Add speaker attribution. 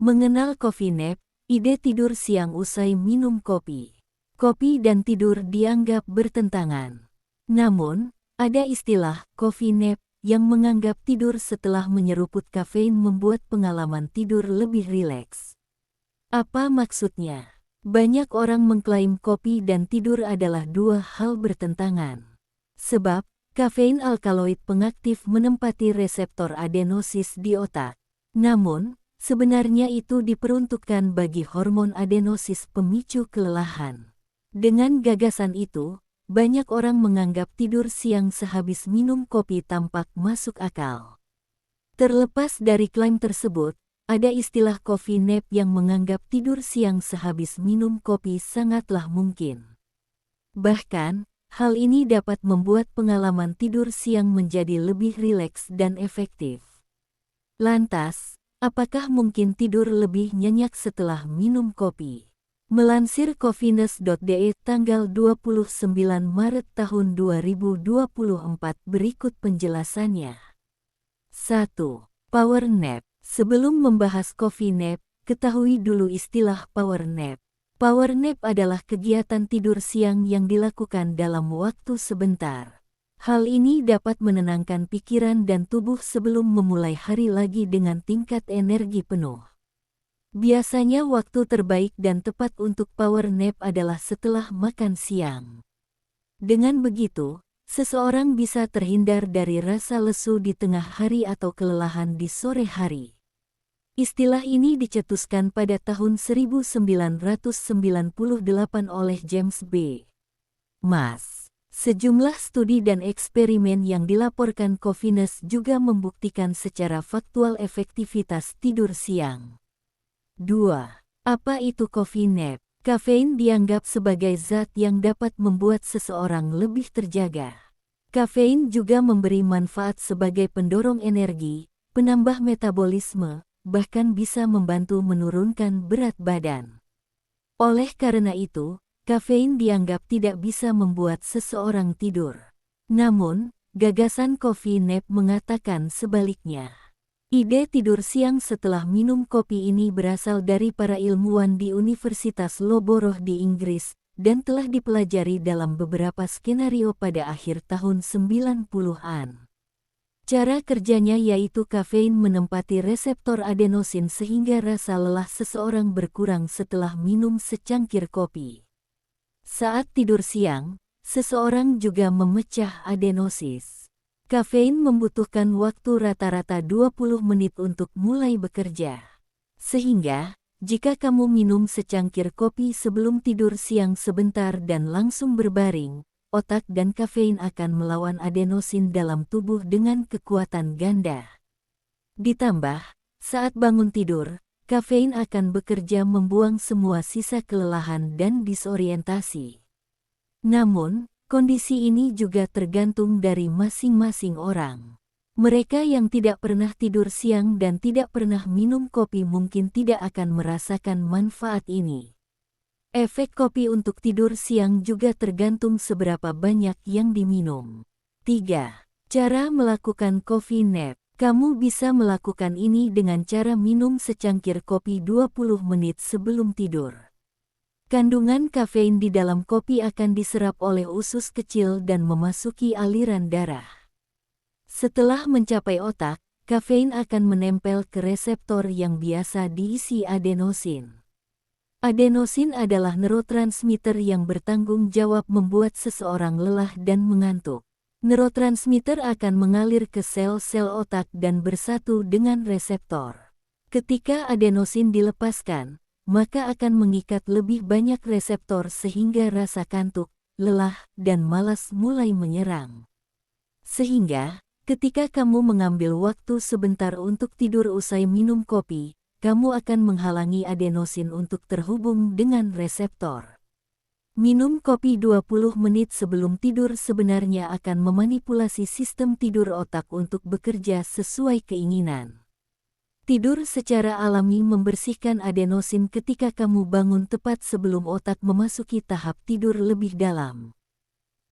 Speaker 1: Mengenal coffee nap, ide tidur siang usai minum kopi. Kopi dan tidur dianggap bertentangan. Namun, ada istilah coffee nap yang menganggap tidur setelah menyeruput kafein membuat pengalaman tidur lebih rileks. Apa maksudnya? Banyak orang mengklaim kopi dan tidur adalah dua hal bertentangan. Sebab, kafein alkaloid pengaktif menempati reseptor adenosis di otak. Namun, sebenarnya itu diperuntukkan bagi hormon adenosis pemicu kelelahan. Dengan gagasan itu, banyak orang menganggap tidur siang sehabis minum kopi tampak masuk akal. Terlepas dari klaim tersebut, ada istilah coffee nap yang menganggap tidur siang sehabis minum kopi sangatlah mungkin. Bahkan, hal ini dapat membuat pengalaman tidur siang menjadi lebih rileks dan efektif. Lantas, apakah mungkin tidur lebih nyenyak setelah minum kopi? Melansir coffeeness.de tanggal 29 Maret tahun 2024 berikut penjelasannya. 1. Power nap. Sebelum membahas coffee nap, ketahui dulu istilah power nap. Power nap adalah kegiatan tidur siang yang dilakukan dalam waktu sebentar. Hal ini dapat menenangkan pikiran dan tubuh sebelum memulai hari lagi dengan tingkat energi penuh. Biasanya waktu terbaik dan tepat untuk power nap adalah setelah makan siang. Dengan begitu, seseorang bisa terhindar dari rasa lesu di tengah hari atau kelelahan di sore hari. Istilah ini dicetuskan pada tahun 1998 oleh James B. Mas. Sejumlah studi dan eksperimen yang dilaporkan Coffeeness juga membuktikan secara faktual efektivitas tidur siang. 2. Apa itu coffee nap? Kafein dianggap sebagai zat yang dapat membuat seseorang lebih terjaga. Kafein juga memberi manfaat sebagai pendorong energi, penambah metabolisme, bahkan bisa membantu menurunkan berat badan. Oleh karena itu, kafein dianggap tidak bisa membuat seseorang tidur. Namun, gagasan coffee nap mengatakan sebaliknya. Ide tidur siang setelah minum kopi ini berasal dari para ilmuwan di Universitas Loughborough di Inggris dan telah dipelajari dalam beberapa skenario pada akhir tahun 90-an. Cara kerjanya yaitu kafein menempati reseptor adenosin sehingga rasa lelah seseorang berkurang setelah minum secangkir kopi. Saat tidur siang, seseorang juga memecah adenosis. Kafein membutuhkan waktu rata-rata 20 menit untuk mulai bekerja. Sehingga, jika kamu minum secangkir kopi sebelum tidur siang sebentar dan langsung berbaring, otak dan kafein akan melawan adenosin dalam tubuh dengan kekuatan ganda. Ditambah, saat bangun tidur, kafein akan bekerja membuang semua sisa kelelahan dan disorientasi. Namun, kondisi ini juga tergantung dari masing-masing orang. Mereka yang tidak pernah tidur siang dan tidak pernah minum kopi mungkin tidak akan merasakan manfaat ini. Efek kopi untuk tidur siang juga tergantung seberapa banyak yang diminum. 3. Cara melakukan coffee nap. Kamu bisa melakukan ini dengan cara minum secangkir kopi 20 menit sebelum tidur. Kandungan kafein di dalam kopi akan diserap oleh usus kecil dan memasuki aliran darah. Setelah mencapai otak, kafein akan menempel ke reseptor yang biasa diisi adenosin. Adenosin adalah neurotransmitter yang bertanggung jawab membuat seseorang lelah dan mengantuk. Neurotransmitter akan mengalir ke sel-sel otak dan bersatu dengan reseptor. Ketika adenosin dilepaskan, maka akan mengikat lebih banyak reseptor sehingga rasa kantuk, lelah, dan malas mulai menyerang. Sehingga, ketika kamu mengambil waktu sebentar untuk tidur usai minum kopi, kamu akan menghalangi adenosin untuk terhubung dengan reseptor. Minum kopi 20 menit sebelum tidur sebenarnya akan memanipulasi sistem tidur otak untuk bekerja sesuai keinginan. Tidur secara alami membersihkan adenosin ketika kamu bangun tepat sebelum otak memasuki tahap tidur lebih dalam.